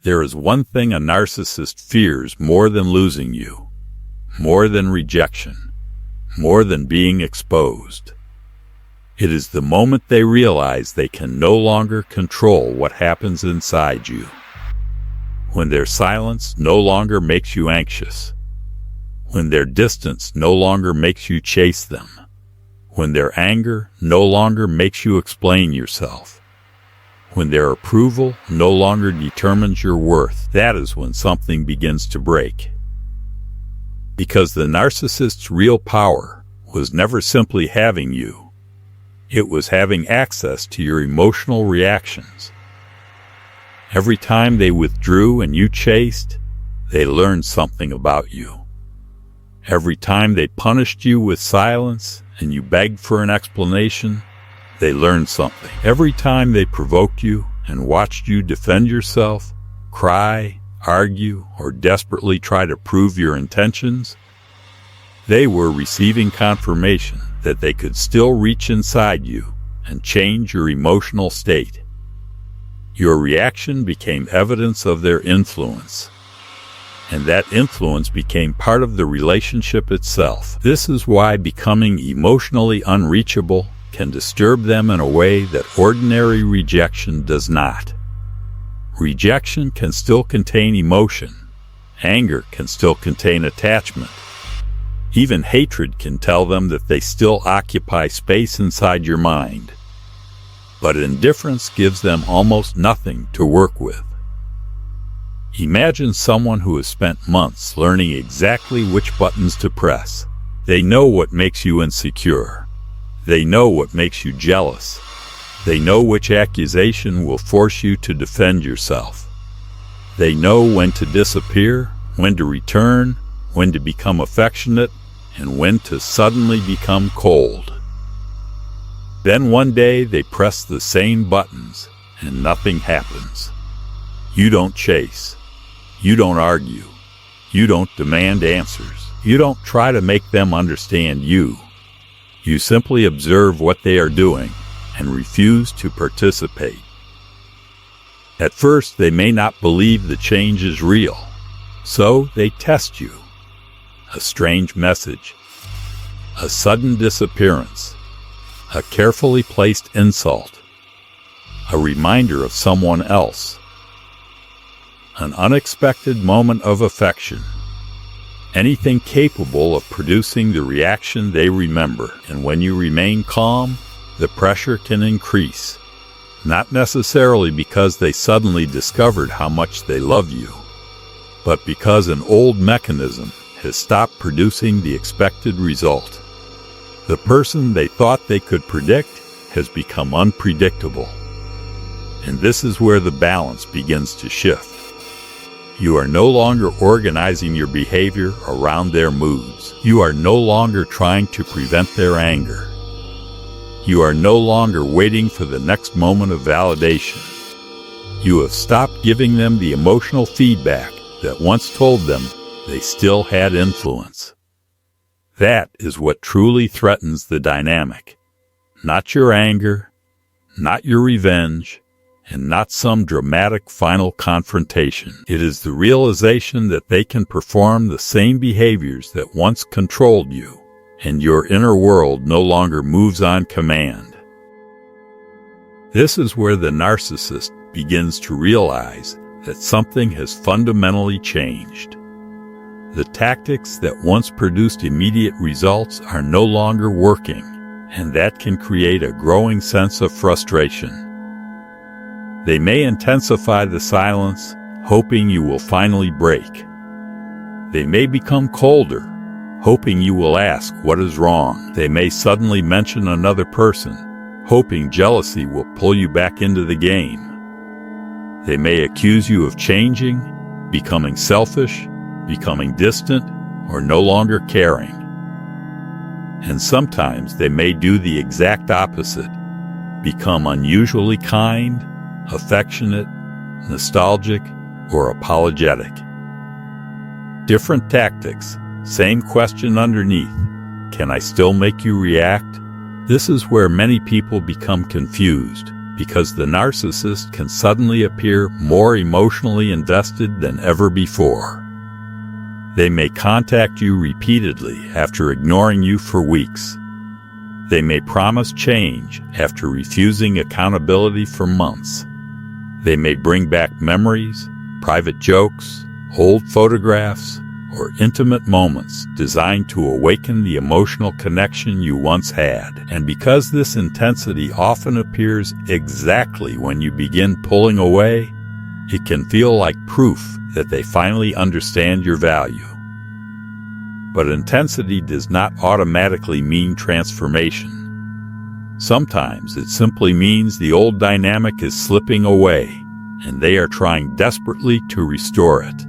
There is one thing a narcissist fears more than losing you, more than rejection, more than being exposed. It is the moment they realize they can no longer control what happens inside you. When their silence no longer makes you anxious. When their distance no longer makes you chase them. When their anger no longer makes you explain yourself. When their approval no longer determines your worth, that is when something begins to break. Because the narcissist's real power was never simply having you. It was having access to your emotional reactions. Every time they withdrew and you chased, they learned something about you. Every time they punished you with silence and you begged for an explanation, they learned something. Every time they provoked you and watched you defend yourself, cry, argue, or desperately try to prove your intentions, they were receiving confirmation that they could still reach inside you and change your emotional state. Your reaction became evidence of their influence, and that influence became part of the relationship itself. This is why becoming emotionally unreachable can disturb them in a way that ordinary rejection does not. Rejection can still contain emotion. Anger can still contain attachment. Even hatred can tell them that they still occupy space inside your mind. But indifference gives them almost nothing to work with. Imagine someone who has spent months learning exactly which buttons to press. They know what makes you insecure. They know what makes you jealous. They know which accusation will force you to defend yourself. They know when to disappear, when to return, when to become affectionate, and when to suddenly become cold. Then one day they press the same buttons and nothing happens. You don't chase. You don't argue. You don't demand answers. You don't try to make them understand you. You simply observe what they are doing and refuse to participate. At first, they may not believe the change is real, so they test you. A strange message, a sudden disappearance, a carefully placed insult, a reminder of someone else, an unexpected moment of affection. Anything capable of producing the reaction they remember. And when you remain calm, the pressure can increase. Not necessarily because they suddenly discovered how much they love you, but because an old mechanism has stopped producing the expected result. The person they thought they could predict has become unpredictable. And this is where the balance begins to shift. You are no longer organizing your behavior around their moods. You are no longer trying to prevent their anger. You are no longer waiting for the next moment of validation. You have stopped giving them the emotional feedback that once told them they still had influence. That is what truly threatens the dynamic. Not your anger, not your revenge, and not some dramatic final confrontation. It is the realization that they can perform the same behaviors that once controlled you, and your inner world no longer moves on command. This is where the narcissist begins to realize that something has fundamentally changed. The tactics that once produced immediate results are no longer working, and that can create a growing sense of frustration. They may intensify the silence, hoping you will finally break. They may become colder, hoping you will ask what is wrong. They may suddenly mention another person, hoping jealousy will pull you back into the game. They may accuse you of changing, becoming selfish, becoming distant, or no longer caring. And sometimes they may do the exact opposite, become unusually kind, affectionate, nostalgic, or apologetic. Different tactics, same question underneath. Can I still make you react? This is where many people become confused because the narcissist can suddenly appear more emotionally invested than ever before. They may contact you repeatedly after ignoring you for weeks. They may promise change after refusing accountability for months. They may bring back memories, private jokes, old photographs, or intimate moments designed to awaken the emotional connection you once had. And because this intensity often appears exactly when you begin pulling away, it can feel like proof that they finally understand your value. But intensity does not automatically mean transformation. Sometimes it simply means the old dynamic is slipping away, and they are trying desperately to restore it.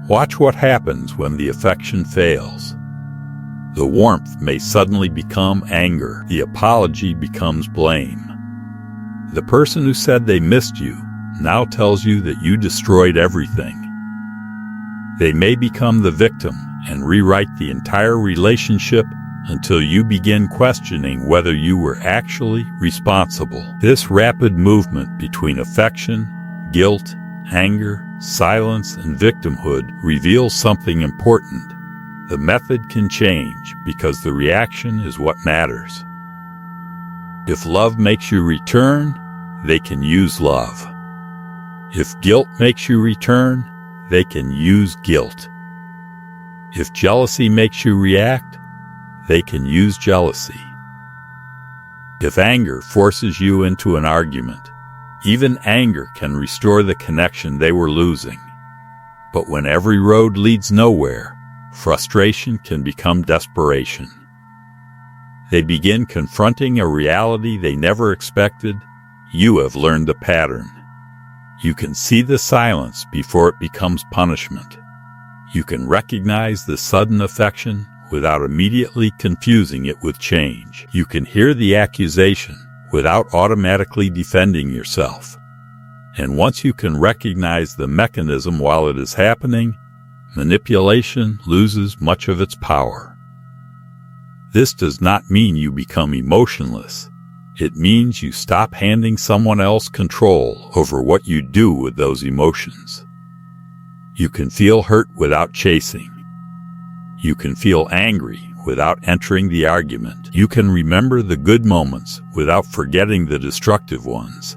Watch what happens when the affection fails. The warmth may suddenly become anger. The apology becomes blame. The person who said they missed you now tells you that you destroyed everything. They may become the victim and rewrite the entire relationship until you begin questioning whether you were actually responsible. This rapid movement between affection, guilt, anger, silence, and victimhood reveals something important. The method can change because the reaction is what matters. If love makes you return, they can use love. If guilt makes you return, they can use guilt. If jealousy makes you react, they can use jealousy. If anger forces you into an argument, even anger can restore the connection they were losing. But when every road leads nowhere, frustration can become desperation. They begin confronting a reality they never expected. You have learned the pattern. You can see the silence before it becomes punishment. You can recognize the sudden affection without immediately confusing it with change. You can hear the accusation without automatically defending yourself. And once you can recognize the mechanism while it is happening, manipulation loses much of its power. This does not mean you become emotionless. It means you stop handing someone else control over what you do with those emotions. You can feel hurt without chasing. You can feel angry without entering the argument. You can remember the good moments without forgetting the destructive ones.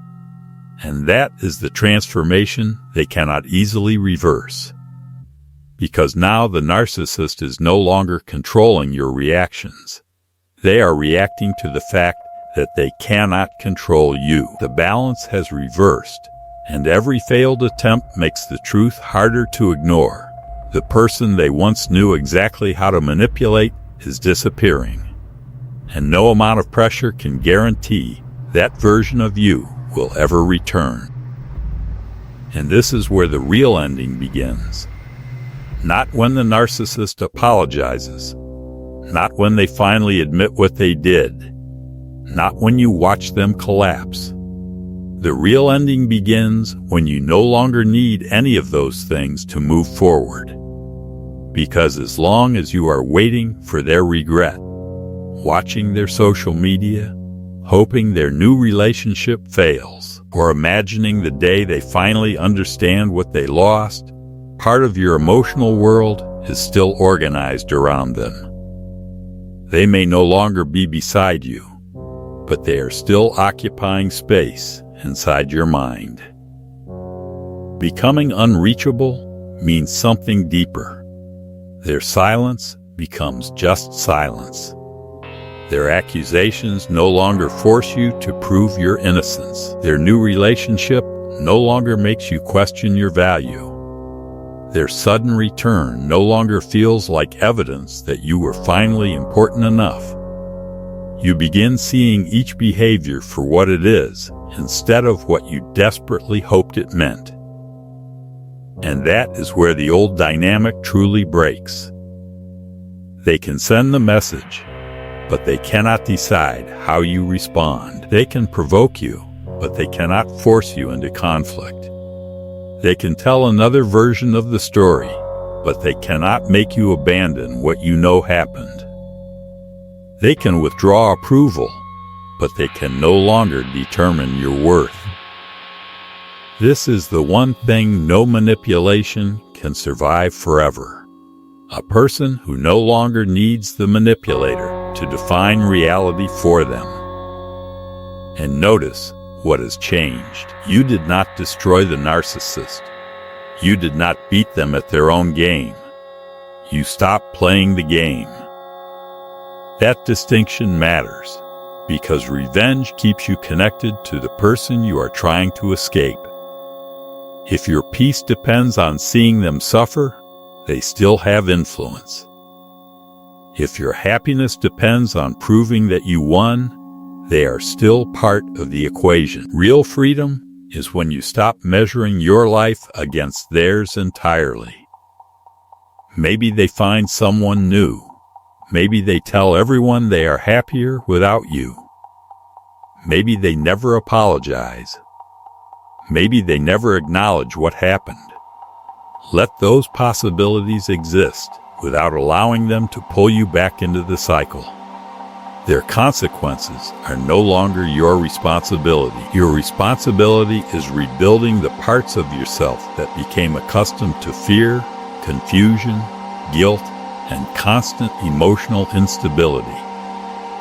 And that is the transformation they cannot easily reverse. Because now the narcissist is no longer controlling your reactions. They are reacting to the fact that they cannot control you. The balance has reversed, and every failed attempt makes the truth harder to ignore. The person they once knew exactly how to manipulate is disappearing, and no amount of pressure can guarantee that version of you will ever return. And this is where the real ending begins. Not when the narcissist apologizes, not when they finally admit what they did, not when you watch them collapse. The real ending begins when you no longer need any of those things to move forward. Because as long as you are waiting for their regret, watching their social media, hoping their new relationship fails, or imagining the day they finally understand what they lost, part of your emotional world is still organized around them. They may no longer be beside you, but they are still occupying space inside your mind. Becoming unreachable means something deeper. Their silence becomes just silence. Their accusations no longer force you to prove your innocence. Their new relationship no longer makes you question your value. Their sudden return no longer feels like evidence that you were finally important enough. You begin seeing each behavior for what it is, instead of what you desperately hoped it meant. And that is where the old dynamic truly breaks. They can send the message, but they cannot decide how you respond. They can provoke you, but they cannot force you into conflict. They can tell another version of the story, but they cannot make you abandon what you know happened. They can withdraw approval, but they can no longer determine your worth. This is the one thing no manipulation can survive forever. A person who no longer needs the manipulator to define reality for them. And notice what has changed. You did not destroy the narcissist. You did not beat them at their own game. You stopped playing the game. That distinction matters, because revenge keeps you connected to the person you are trying to escape. If your peace depends on seeing them suffer, they still have influence. If your happiness depends on proving that you won, they are still part of the equation. Real freedom is when you stop measuring your life against theirs entirely. Maybe they find someone new. Maybe they tell everyone they are happier without you. Maybe they never apologize. Maybe they never acknowledge what happened. Let those possibilities exist without allowing them to pull you back into the cycle. Their consequences are no longer your responsibility. Your responsibility is rebuilding the parts of yourself that became accustomed to fear, confusion, guilt, and constant emotional instability.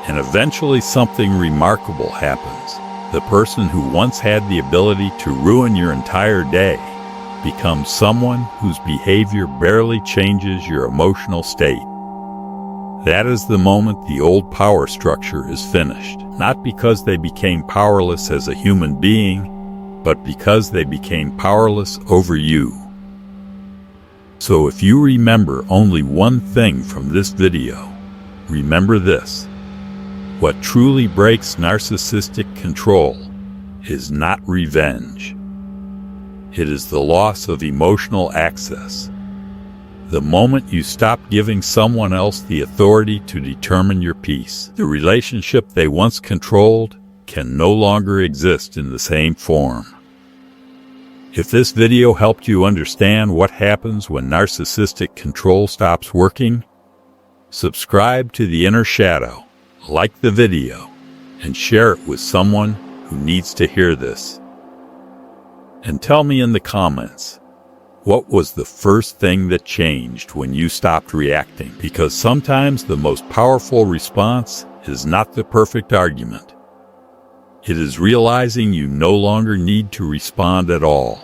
And eventually something remarkable happens. The person who once had the ability to ruin your entire day becomes someone whose behavior barely changes your emotional state. That is the moment the old power structure is finished, not because they became powerless as a human being, but because they became powerless over you. So if you remember only one thing from this video, remember this. What truly breaks narcissistic control is not revenge. It is the loss of emotional access. The moment you stop giving someone else the authority to determine your peace, the relationship they once controlled can no longer exist in the same form. If this video helped you understand what happens when narcissistic control stops working, subscribe to The Inner Shadow, like the video, and share it with someone who needs to hear this. And tell me in the comments, what was the first thing that changed when you stopped reacting? Because sometimes the most powerful response is not the perfect argument. It is realizing you no longer need to respond at all.